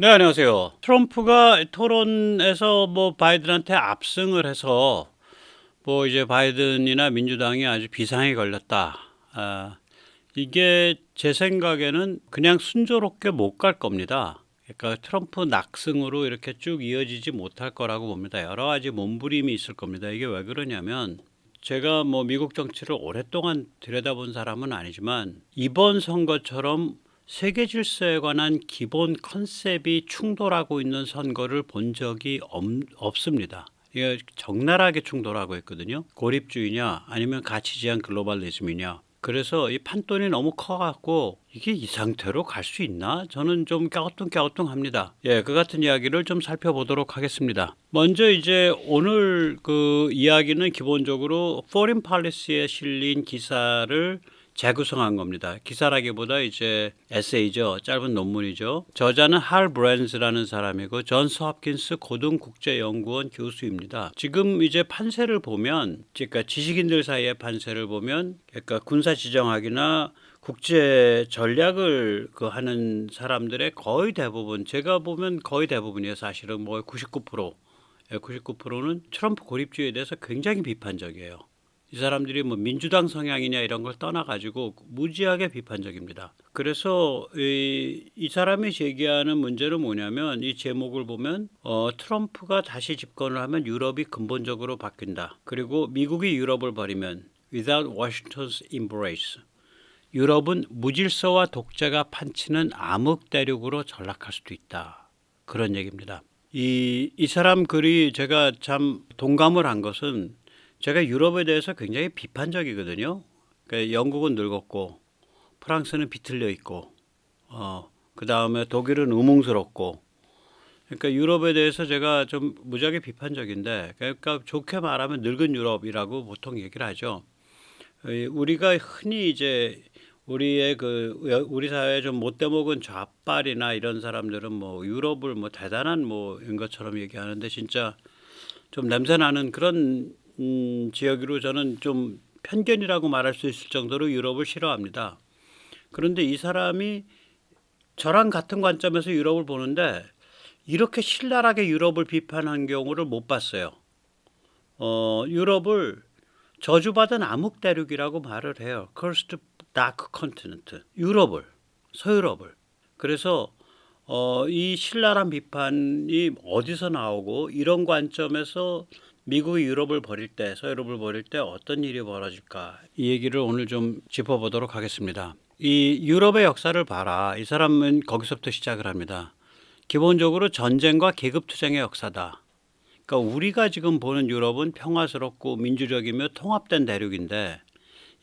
네, 안녕하세요. 트럼프가 토론에서 바이든한테 압승을 해서 이제 바이든이나 민주당이 아주 비상에 걸렸다. 이게 제 생각에는 그냥 순조롭게 못 갈 겁니다. 그러니까 트럼프 낙승으로 이렇게 쭉 이어지지 못할 거라고 봅니다. 여러 가지 몸부림이 있을 겁니다. 이게 왜 그러냐면 제가 미국 정치를 오랫동안 들여다본 사람은 아니지만 이번 선거처럼 세계 질서에 관한 기본 컨셉이 충돌하고 있는 선거를 본 적이 없습니다. 이게 적나라하게 충돌하고 있거든요. 고립주의냐 아니면 가치지향 글로벌리즘이냐. 그래서 이 판돈이 너무 커갖고 이게 이 상태로 갈 수 있나? 저는 좀 갸우뚱합니다. 예, 그 같은 이야기를 좀 살펴보도록 하겠습니다. 먼저 이제 오늘 그 이야기는 기본적으로 Foreign Policy에 실린 기사를 재구성한 겁니다. 기사라기보다 이제 에세이죠. 짧은 논문이죠. 저자는 할 브랜즈라는 사람이고 존스 홉킨스 고등국제연구원 교수입니다. 지금 이제 판세를 보면, 그러니까 지식인들 사이의 판세를 보면, 그러니까 군사 지정학이나 국제 전략을 하는 사람들의 거의 대부분, 제가 보면 거의 대부분이에요. 사실은 99%, 99%는 트럼프 고립주의에 대해서 굉장히 비판적이에요. 이 사람들이 민주당 성향이냐 이런 걸 떠나가지고 무지하게 비판적입니다. 그래서 이 사람이 제기하는 문제는 뭐냐면 이 제목을 보면 트럼프가 다시 집권을 하면 유럽이 근본적으로 바뀐다. 그리고 미국이 유럽을 버리면 without Washington's embrace 유럽은 무질서와 독재가 판치는 암흑 대륙으로 전락할 수도 있다. 그런 얘기입니다. 이 사람 글이 제가 참 동감을 한 것은 제가 유럽에 대해서 굉장히 비판적이거든요. 그러니까 영국은 늙었고 프랑스는 비틀려 있고 그 다음에 독일은 의문스럽고 그러니까 유럽에 대해서 제가 좀 무지하게 비판적인데 그러니까 좋게 말하면 늙은 유럽이라고 보통 얘기를 하죠. 우리가 흔히 이제 우리 사회에 좀 못돼 먹은 좌빨이나 이런 사람들은 유럽을 대단한 인 것처럼 얘기하는데 진짜 좀 냄새 나는 그런 지역으로 저는 좀 편견이라고 말할 수 있을 정도로 유럽을 싫어합니다. 그런데 이 사람이 저랑 같은 관점에서 유럽을 보는데 이렇게 신랄하게 유럽을 비판한 경우를 못 봤어요. 유럽을 저주받은 암흑 대륙이라고 말을 해요. Cursed Dark Continent. 유럽을, 서유럽을. 그래서 이 신랄한 비판이 어디서 나오고 이런 관점에서 미국이 유럽을 버릴 때, 서유럽을 버릴 때 어떤 일이 벌어질까? 이 얘기를 오늘 좀 짚어보도록 하겠습니다. 이 유럽의 역사를 봐라. 이 사람은 거기서부터 시작을 합니다. 기본적으로 전쟁과 계급투쟁의 역사다. 그러니까 우리가 지금 보는 유럽은 평화스럽고 민주적이며 통합된 대륙인데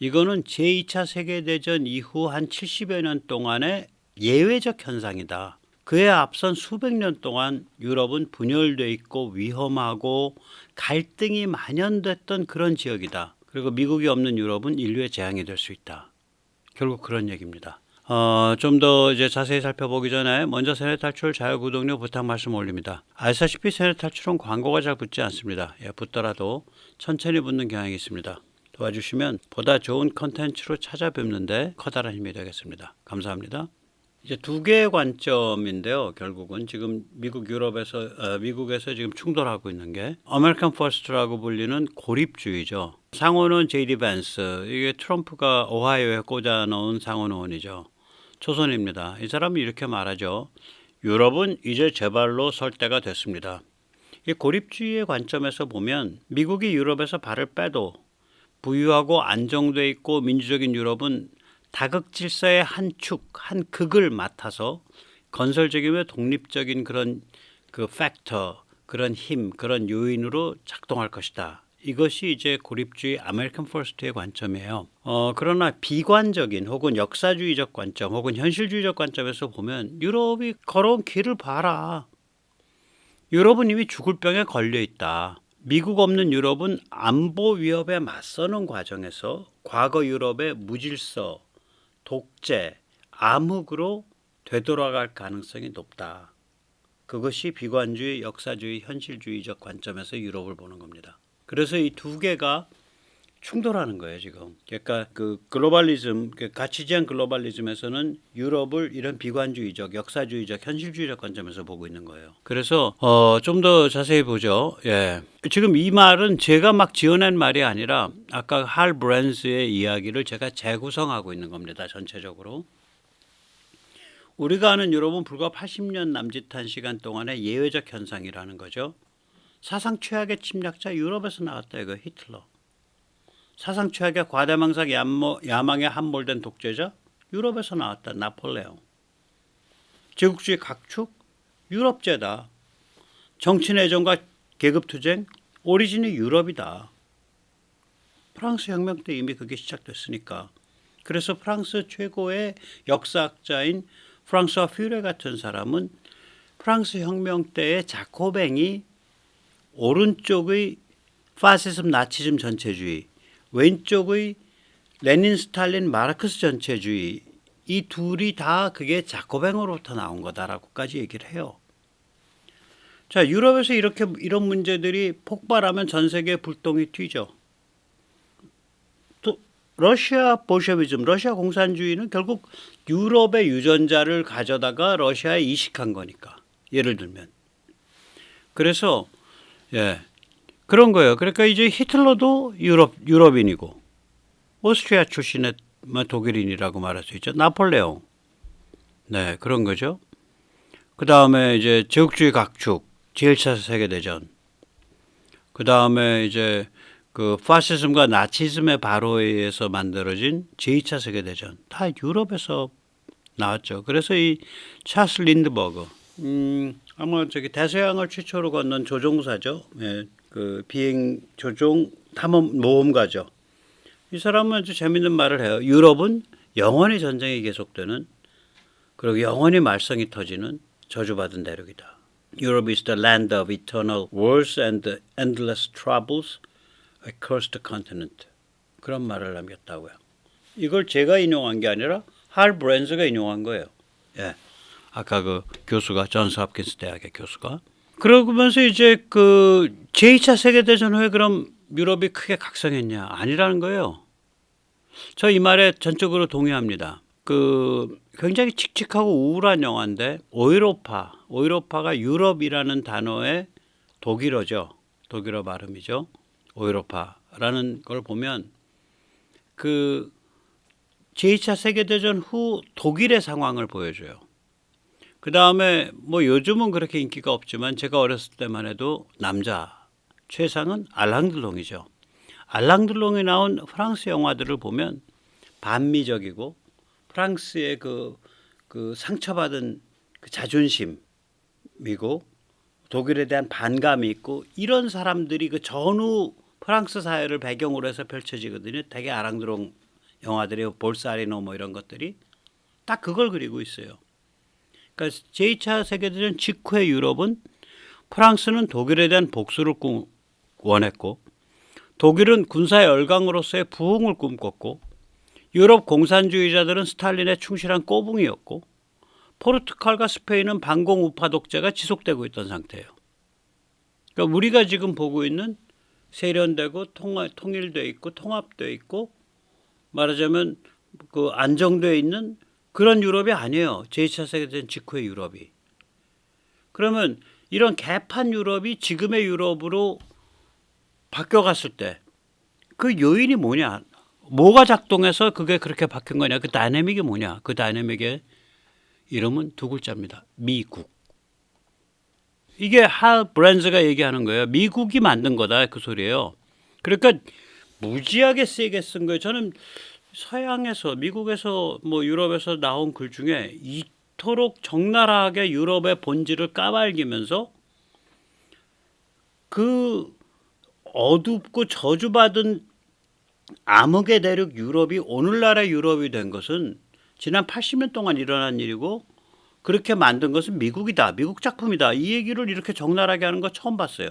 이거는 제2차 세계대전 이후 한 70여 년 동안의 예외적 현상이다. 그에 앞선 수백 년 동안 유럽은 분열돼 있고 위험하고 갈등이 만연됐던 그런 지역이다. 그리고 미국이 없는 유럽은 인류의 재앙이 될 수 있다. 결국 그런 얘기입니다. 좀 더 이제 자세히 살펴보기 전에 먼저 세뇌 탈출 자유구독료 부탁 말씀 올립니다. 아시다시피 세뇌 탈출은 광고가 잘 붙지 않습니다. 예, 붙더라도 천천히 붙는 경향이 있습니다. 도와주시면 보다 좋은 컨텐츠로 찾아뵙는데 커다란 힘이 되겠습니다. 감사합니다. 이제 두 개의 관점인데요. 결국은 지금 미국에서 지금 충돌하고 있는 게 아메리칸 퍼스트라고 불리는 고립주의죠. 상원은 제이디 밴스, 이게 트럼프가 오하이오에 꽂아 넣은 상원 의원이죠. 초선입니다. 이 사람이 이렇게 말하죠. 유럽은 이제 제 발로 설 때가 됐습니다. 이 고립주의의 관점에서 보면 미국이 유럽에서 발을 빼도 부유하고 안정돼 있고 민주적인 유럽은 다극 질서의 한 축, 한 극을 맡아서 건설적이며 독립적인 그런 팩터, 그런 힘, 그런 요인으로 작동할 것이다. 이것이 이제 고립주의 아메리칸 퍼스트의 관점이에요. 그러나 비관적인 혹은 역사주의적 관점 혹은 현실주의적 관점에서 보면 유럽이 걸어온 길을 봐라. 유럽은 이미 죽을 병에 걸려 있다. 미국 없는 유럽은 안보 위협에 맞서는 과정에서 과거 유럽의 무질서, 독재, 암흑으로 되돌아갈 가능성이 높다. 그것이 비관주의, 역사주의, 현실주의적 관점에서 유럽을 보는 겁니다. 그래서 이 두 개가 충돌하는 거예요 지금. 그러니까 그 글로벌리즘, 그 가치지향 글로벌리즘에서는 유럽을 이런 비관주의적, 역사주의적, 현실주의적 관점에서 보고 있는 거예요. 그래서 좀 더 자세히 보죠. 예. 지금 이 말은 제가 막 지어낸 말이 아니라 아까 할 브랜스의 이야기를 제가 재구성하고 있는 겁니다. 전체적으로. 우리가 아는 유럽은 불과 80년 남짓한 시간 동안의 예외적 현상이라는 거죠. 사상 최악의 침략자 유럽에서 나왔다 이거 히틀러. 사상 최악의 과대망상 야망에 함몰된 독재자 유럽에서 나왔다 나폴레옹. 제국주의 각축 유럽제다. 정치내전과 계급투쟁 오리진이 유럽이다. 프랑스 혁명 때 이미 그게 시작됐으니까. 그래서 프랑스 최고의 역사학자인 프랑스와 퓨레 같은 사람은 프랑스 혁명 때의 자코뱅이 오른쪽의 파시즘 나치즘 전체주의, 왼쪽의 레닌 스탈린 마르크스 전체주의, 이 둘이 다 그게 자코뱅으로부터 나온 거다라고까지 얘기를 해요. 자, 유럽에서 이런 문제들이 폭발하면 전 세계에 불똥이 튀죠. 또 러시아 볼셰비즘, 러시아 공산주의는 결국 유럽의 유전자를 가져다가 러시아에 이식한 거니까. 예를 들면. 그래서 예. 그런 거예요. 그러니까 이제 히틀러도 유럽인이고 오스트리아 출신의 독일인이라고 말할 수 있죠. 나폴레옹. 네, 그런 거죠. 그 다음에 이제 제국주의 각축, 제1차 세계대전. 그 다음에 이제 그 파시즘과 나치즘의 바로에 의해서 만들어진 제2차 세계대전. 다 유럽에서 나왔죠. 그래서 이 찰스 린드버그, 아마 저기 대서양을 최초로 건넌 조종사죠. 예, 그 비행 조종 탐험 모험가죠. 이 사람은 아주 재밌는 말을 해요. 유럽은 영원히 전쟁이 계속되는 그리고 영원히 말썽이 터지는 저주받은 대륙이다. Europe is the land of eternal wars and endless troubles, a cursed continent. 그런 말을 남겼다고요. 이걸 제가 인용한 게 아니라 할 브랜스가 인용한 거예요. 예. 아까 그 교수가 존스 홉킨스 대학의 교수가. 그러면서 이제 그 제2차 세계대전 후에 그럼 유럽이 크게 각성했냐? 아니라는 거예요. 저 이 말에 전적으로 동의합니다. 그 굉장히 칙칙하고 우울한 영화인데 오이로파가 유럽이라는 단어의 독일어죠. 독일어 발음이죠. 오이로파라는 걸 보면 그 제2차 세계대전 후 독일의 상황을 보여줘요. 그 다음에 뭐 요즘은 그렇게 인기가 없지만 제가 어렸을 때만 해도 남자 최상은 알랑드롱이죠. 알랑드롱이 나온 프랑스 영화들을 보면 반미적이고 프랑스의 그 상처받은 그 자존심이고 독일에 대한 반감이 있고 이런 사람들이 그 전후 프랑스 사회를 배경으로 해서 펼쳐지거든요. 되게 알랑드롱 영화들이 볼사리노 뭐 이런 것들이 딱 그걸 그리고 있어요. 그러니까 제2차 세계대전 직후의 유럽은 프랑스는 독일에 대한 복수를 원했고 독일은 군사 열강으로서의 부흥을 꿈꿨고 유럽 공산주의자들은 스탈린의 충실한 꼬붕이었고 포르투갈과 스페인은 반공 우파 독재가 지속되고 있던 상태예요. 그러니까 우리가 지금 보고 있는 세련되고 통일돼 있고 통합돼 있고 말하자면 그 안정돼 있는 그런 유럽이 아니에요. 제2차 세계대전 직후의 유럽이. 그러면 이런 개판 유럽이 지금의 유럽으로 바뀌어갔을 때 그 요인이 뭐냐? 뭐가 작동해서 그게 그렇게 바뀐 거냐? 그 다이내믹이 뭐냐? 그 다이내믹의 이름은 두 글자입니다. 미국. 이게 할 브랜즈가 얘기하는 거예요. 미국이 만든 거다 그 소리예요. 그러니까 무지하게 세게 쓴 거예요. 저는 서양에서 미국에서 뭐 유럽에서 나온 글 중에 이토록 적나라하게 유럽의 본질을 까발기면서 그 어둡고 저주받은 암흑의 대륙 유럽이 오늘날의 유럽이 된 것은 지난 80년 동안 일어난 일이고 그렇게 만든 것은 미국이다. 미국 작품이다. 이 얘기를 이렇게 적나라하게 하는 거 처음 봤어요.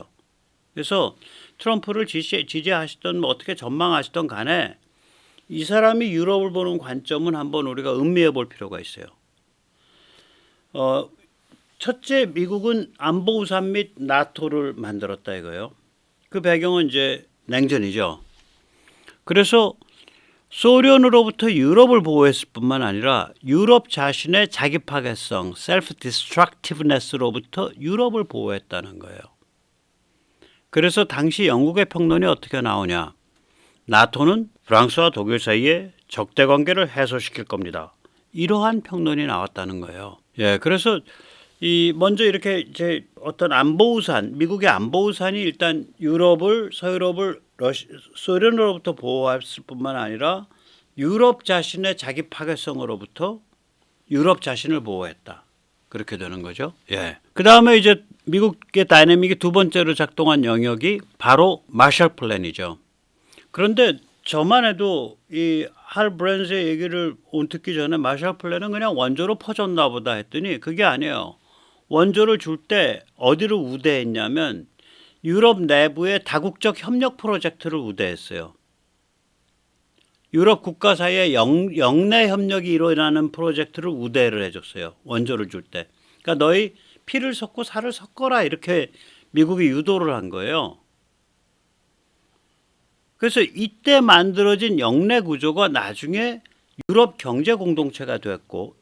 그래서 트럼프를 지지하시던 뭐 어떻게 전망하시던 간에 이 사람이 유럽을 보는 관점은 한번 우리가 음미해 볼 필요가 있어요. 첫째, 미국은 안보우산 및 나토를 만들었다 이거예요. 그 배경은 이제 냉전이죠. 그래서 소련으로부터 유럽을 보호했을 뿐만 아니라 유럽 자신의 자기 파괴성, 셀프 디스트럭티브네스로부터 유럽을 보호했다는 거예요. 그래서 당시 영국의 평론이 어떻게 나오냐. 나토는 프랑스와 독일 사이에 적대 관계를 해소시킬 겁니다. 이러한 평론이 나왔다는 거예요. 예, 그래서 먼저 이렇게 이제 어떤 안보우산, 미국의 안보우산이 일단 서유럽을 소련으로부터 보호했을 뿐만 아니라 유럽 자신의 자기 파괴성으로부터 유럽 자신을 보호했다. 그렇게 되는 거죠. 예. 그 다음에 이제 미국의 다이내믹이 두 번째로 작동한 영역이 바로 마셜 플랜이죠. 그런데 저만 해도 이 할 브랜즈의 얘기를 듣기 전에 마셜 플랜은 그냥 원조로 퍼졌나 보다 했더니 그게 아니에요. 원조를 줄 때 어디를 우대했냐면 유럽 내부의 다국적 협력 프로젝트를 우대했어요. 유럽 국가 사이에 영내 협력이 일어나는 프로젝트를 우대를 해줬어요. 원조를 줄 때. 그러니까 너희 피를 섞고 살을 섞어라 이렇게 미국이 유도를 한 거예요. 그래서 이때 만들어진 영내 구조가 나중에 유럽 경제 공동체가 됐고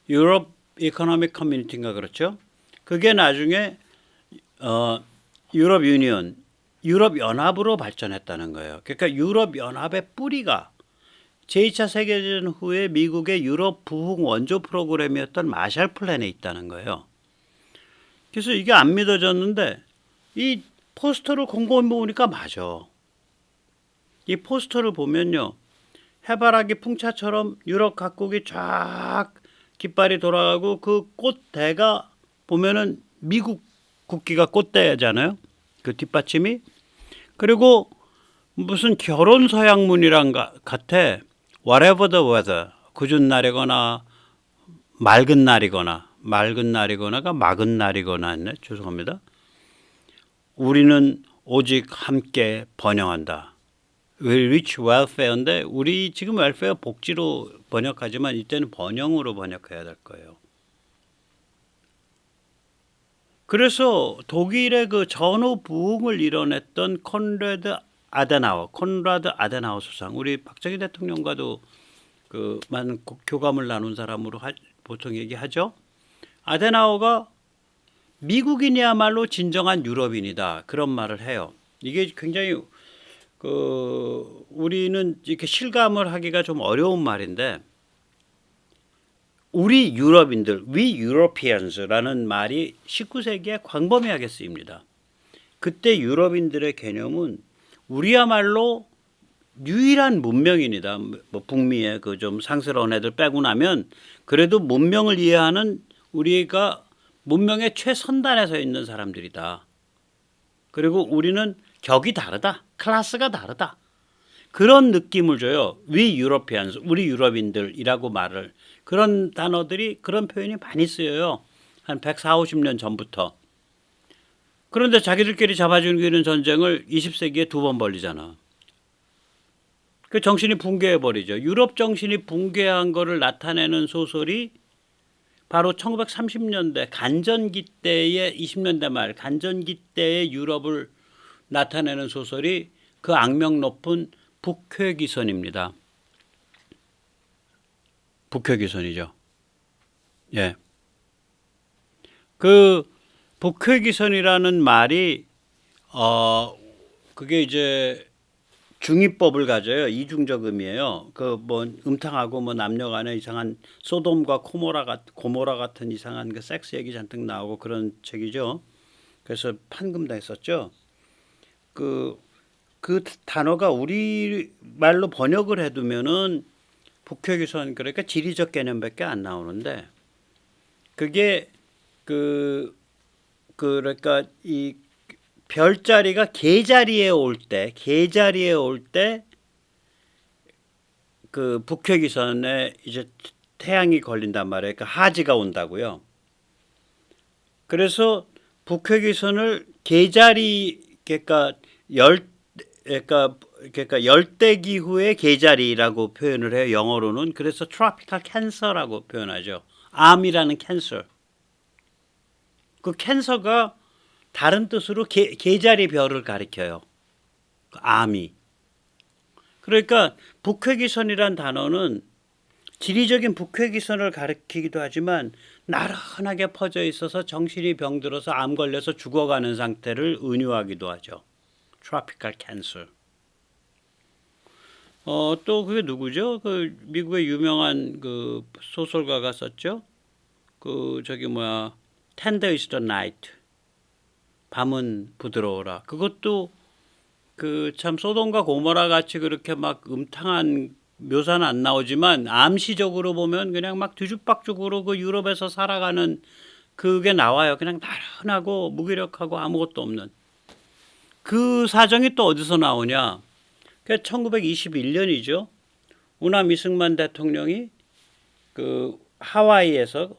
유럽 이코노믹 커뮤니티인가 그렇죠? 그게 나중에 유럽 유니언, 유럽 연합으로 발전했다는 거예요. 그러니까 유럽 연합의 뿌리가 제2차 세계대전 후에 미국의 유럽 부흥 원조 프로그램이었던 마샬 플랜에 있다는 거예요. 그래서 이게 안 믿어졌는데 이 포스터를 곰곰이 보니까 맞아. 이 포스터를 보면요. 해바라기 풍차처럼 유럽 각국이 쫙 깃발이 돌아가고 그 꽃대가 보면은 미국 국기가 꽃대잖아요. 그 뒷받침이. 그리고 무슨 결혼 서약문이랑 같아. Whatever the weather. 궂은 날이거나 맑은 날이거나가 맑은 날이거나 했네. 죄송합니다. 우리는 오직 함께 번영한다. Rich welfare인데 우리 지금 웰페어 복지로 번역하지만 이때는 번영으로 번역해야 될 거예요. 그래서 독일의 그 전후 부흥을 이뤄냈던 콘라드 아데나워 수상, 우리 박정희 대통령과도 그 많은 교감을 나눈 사람으로 보통 얘기하죠. 아데나워가 미국인이야말로 진정한 유럽인이다 그런 말을 해요. 이게 굉장히 우리는 이렇게 실감을 하기가 좀 어려운 말인데 우리 유럽인들, we Europeans라는 말이 19세기에 광범위하게 쓰입니다. 그때 유럽인들의 개념은 우리야말로 유일한 문명인이다. 뭐 북미의 그 좀 상스러운 애들 빼고 나면 그래도 문명을 이해하는 우리가 문명의 최선단에 서 있는 사람들이다. 그리고 우리는 격이 다르다. 클래스가 다르다. 그런 느낌을 줘요. We Europeans, 우리 유럽인들이라고 말을. 그런 단어들이, 그런 표현이 많이 쓰여요. 한 140, 50년 전부터. 그런데 자기들끼리 잡아주는 전쟁을 20세기에 두 번 벌리잖아. 그 정신이 붕괴해버리죠. 유럽 정신이 붕괴한 거를 나타내는 소설이 바로 1930년대 간전기 때의 20년대 말 간전기 때의 유럽을 나타내는 소설이 그 악명 높은 북회기선입니다. 북회기선이죠. 예. 그 북회기선이라는 말이 그게 이제 중의법을 가져요. 이중적 의미예요. 그 뭐 음탕하고 뭐 남녀간의 이상한 소돔과 고모라 같은 이상한 그 섹스 얘기 잔뜩 나오고 그런 책이죠. 그래서 판금당했었죠. 그 단어가 우리 말로 번역을 해두면은 북회기선 그러니까 지리적 개념밖에 안 나오는데 그게 그러니까 이 별자리가 개자리에 올 때 그 북회기선에 이제 태양이 걸린단 말이에요. 그러니까 하지가 온다고요. 그래서 북회기선을 개자리 그러니까 열대 기후의 개자리라고 표현을 해요. 영어로는. 그래서 tropical cancer라고 표현하죠. 암이라는 캔서. 그 캔서가 다른 뜻으로 개자리 별을 가리켜요. 암이. 그러니까 북회기선이란 단어는 지리적인 북회기선을 가리키기도 하지만 나른하게 퍼져 있어서 정신이 병들어서 암 걸려서 죽어가는 상태를 은유하기도 하죠. Tropical cancer. 또 그게 누구죠? 그 미국의 유명한 그 소설가가 썼죠. 그 저기 뭐야, Tender is the night. 밤은 부드러워라. 그것도 그 참 소돔과 고모라 같이 그렇게 막 음탕한 묘사는 안 나오지만 암시적으로 보면 그냥 막 뒤죽박죽으로 그 유럽에서 살아가는 그게 나와요. 그냥 나른하고 무기력하고 아무것도 없는. 그 사정이 또 어디서 나오냐? 그 1921년이죠. 우남 이승만 대통령이 그 하와이에서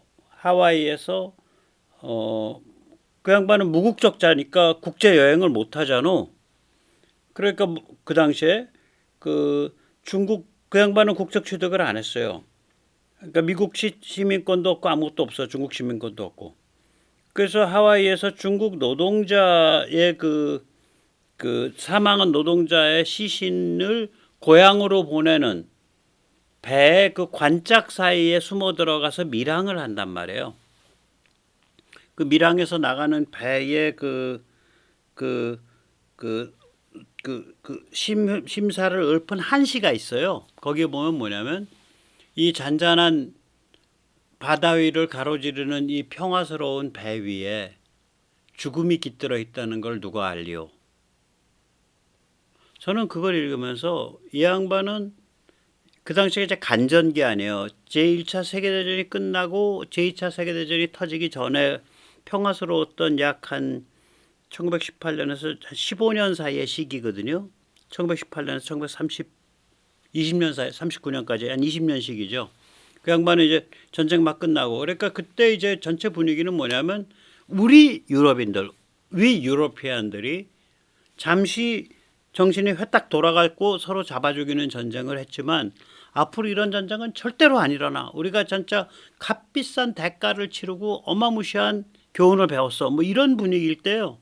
그 양반은 무국적자니까 국제 여행을 못 하잖아. 그러니까 그 당시에 그 중국 그 양반은 국적 취득을 안 했어요. 그러니까 미국 시민권도 없고 아무것도 없어. 중국 시민권도 없고. 그래서 하와이에서 중국 노동자의 그 사망한 노동자의 시신을 고향으로 보내는 배의 그 관짝 사이에 숨어 들어가서 밀항을 한단 말이에요. 그 밀항에서 나가는 배의 심사를 읊은 한시가 있어요. 거기에 보면 뭐냐면 이 잔잔한 바다 위를 가로지르는 이 평화스러운 배 위에 죽음이 깃들어 있다는 걸 누가 알리오? 저는 그걸 읽으면서 이 양반은 그 당시에 이제 간전기 아니에요. 제1차 세계대전이 끝나고 제2차 세계대전이 터지기 전에 평화스러웠던 약 한 1918년에서 15년 사이의 시기거든요. 1918년에서 20년 사이, 39년까지 한 20년 시기죠. 그 양반은 이제 전쟁 막 끝나고 그러니까 그때 이제 전체 분위기는 뭐냐면 우리 유럽인들, 위 유로피안들이 잠시 정신이 회딱 돌아가고 서로 잡아 죽이는 전쟁을 했지만 앞으로 이런 전쟁은 절대로 안 일어나. 우리가 진짜 값비싼 대가를 치르고 어마무시한 교훈을 배웠어. 뭐 이런 분위기일 때요.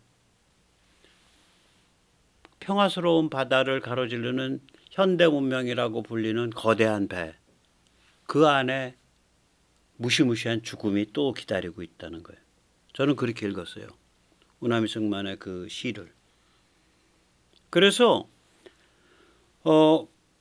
평화스러운 바다를 가로지르는 현대 문명이라고 불리는 거대한 배. 그 안에 무시무시한 죽음이 또 기다리고 있다는 거예요. 저는 그렇게 읽었어요. 우남이 승만의 그 시를. 그래서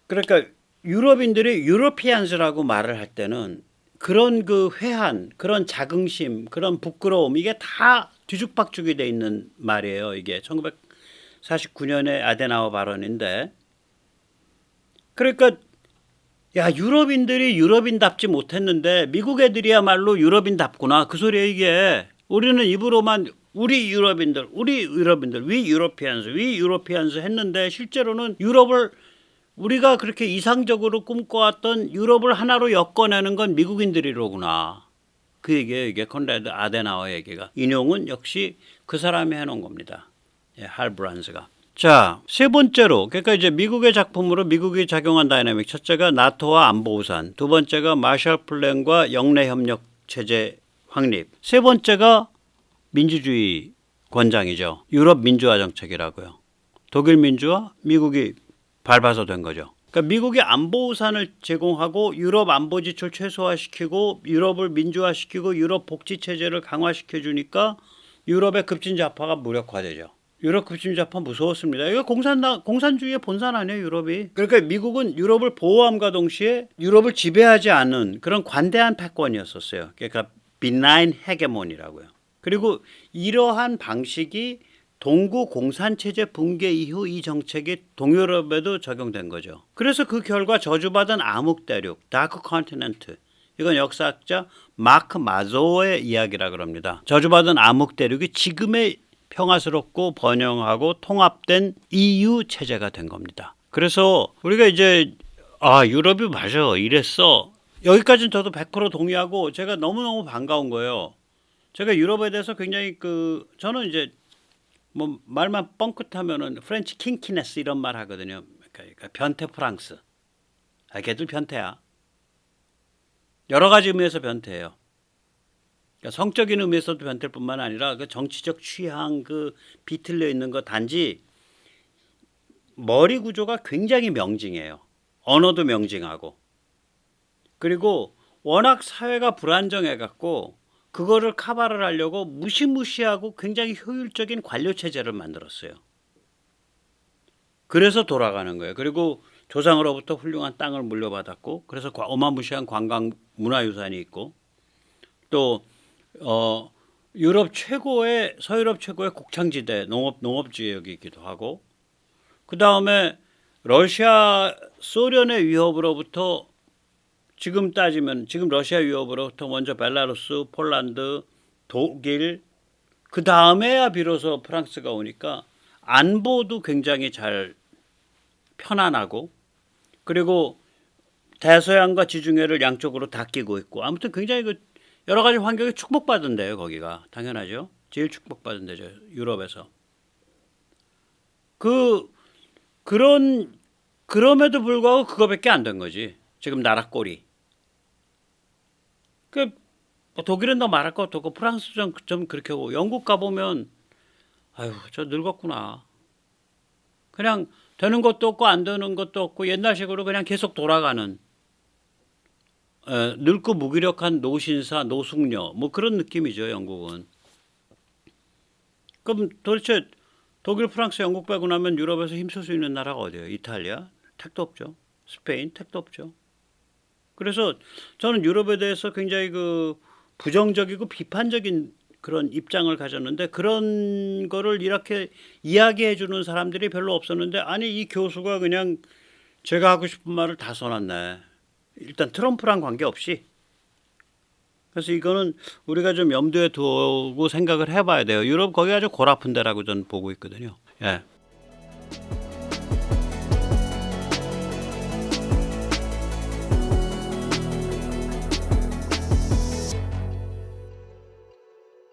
그러니까 유럽인들이 유로피안스라고 말을 할 때는 그런 그 회한, 그런 자긍심, 그런 부끄러움 이게 다 뒤죽박죽이 돼 있는 말이에요. 이게 1949년의 아데나워 발언인데 그러니까 야 유럽인들이 유럽인답지 못했는데 미국 애들이야말로 유럽인답구나 그 소리예요 이게. 우리는 입으로만 우리 유럽인들 위 유로피안스 했는데 실제로는 유럽을 우리가 그렇게 이상적으로 꿈꿔왔던 유럽을 하나로 엮어내는 건 미국인들이로구나. 그 얘기예요. 이게 컨라드 아데나워 얘기가. 인용은 역시 그 사람이 해놓은 겁니다. 예, 할브란스가. 자, 세 번째로 그러니까 이제 미국의 작품으로 미국이 작용한 다이내믹. 첫째가 나토와 안보우산, 두 번째가 마셜 플랜과 영내 협력 체제 확립, 세 번째가 민주주의 권장이죠. 유럽 민주화 정책이라고요. 독일 민주화, 미국이 밟아서 된 거죠. 그러니까 미국이 안보우산을 제공하고 유럽 안보 지출 최소화시키고 유럽을 민주화시키고 유럽 복지 체제를 강화시켜 주니까 유럽의 급진좌파가 무력화되죠. 유럽 급진좌파 무서웠습니다. 이거 공산주의의 본산 아니에요, 유럽이. 그러니까 미국은 유럽을 보호함과 동시에 유럽을 지배하지 않는 그런 관대한 패권이었었어요. 그러니까 benign hegemon이라고요. 그리고 이러한 방식이 동구 공산체제 붕괴 이후 이 정책이 동유럽에도 적용된 거죠. 그래서 그 결과 저주받은 암흑대륙, 다크 컨티넨트, 이건 역사학자 마크 마조의 이야기라 그럽니다. 저주받은 암흑대륙이 지금의 평화스럽고 번영하고 통합된 EU 체제가 된 겁니다. 그래서 우리가 이제 유럽이 맞아 이랬어. 여기까지는 저도 100% 동의하고 제가 너무너무 반가운 거예요. 제가 유럽에 대해서 굉장히 저는 이제 뭐 말만 뻥끗하면은 프렌치 킹키네스 이런 말 하거든요. 그러니까 변태 프랑스. 걔들 변태야. 여러 가지 의미에서 변태예요. 그러니까 성적인 의미에서도 변태일 뿐만 아니라 그 정치적 취향 비틀려 있는 거 단지 머리 구조가 굉장히 명징해요. 언어도 명징하고. 그리고 워낙 사회가 불안정해 갖고 그거를 카바를 하려고 무시무시하고 굉장히 효율적인 관료 체제를 만들었어요. 그래서 돌아가는 거예요. 그리고 조상으로부터 훌륭한 땅을 물려받았고, 그래서 어마무시한 관광 문화유산이 있고, 또 유럽 최고의 서유럽 최고의 곡창지대 농업 지역이기도 하고, 그 다음에 러시아 소련의 위협으로부터 지금 따지면 지금 러시아 위협으로부터 먼저 벨라루스, 폴란드, 독일, 그 다음에야 비로소 프랑스가 오니까 안보도 굉장히 잘 편안하고, 그리고 대서양과 지중해를 양쪽으로 다 끼고 있고, 아무튼 굉장히 그 여러 가지 환경에 축복받은 데요. 거기가 당연하죠. 제일 축복받은 데죠. 유럽에서. 그 그런 그럼에도 불구하고 그거밖에 안 된 거지. 지금 나라 꼴이. 그 독일은 더 말할 것도 없고 프랑스 좀 그렇게 하고 영국 가보면 아유 저 늙었구나. 그냥 되는 것도 없고 안 되는 것도 없고 옛날식으로 그냥 계속 돌아가는 늙고 무기력한 노신사 노숙녀 뭐 그런 느낌이죠. 영국은. 그럼 도대체 독일, 프랑스, 영국 빼고 나면 유럽에서 힘쓸 수 있는 나라가 어디예요? 이탈리아? 택도 없죠. 스페인? 택도 없죠. 그래서 저는 유럽에 대해서 굉장히 그 부정적이고 비판적인 그런 입장을 가졌는데 그런 거를 이렇게 이야기해 주는 사람들이 별로 없었는데 아니 이 교수가 그냥 제가 하고 싶은 말을 다 써놨네. 일단 트럼프랑 관계없이. 그래서 이거는 우리가 좀 염두에 두고 생각을 해봐야 돼요. 유럽 거기 아주 골 아픈 데라고 저는 보고 있거든요. 예.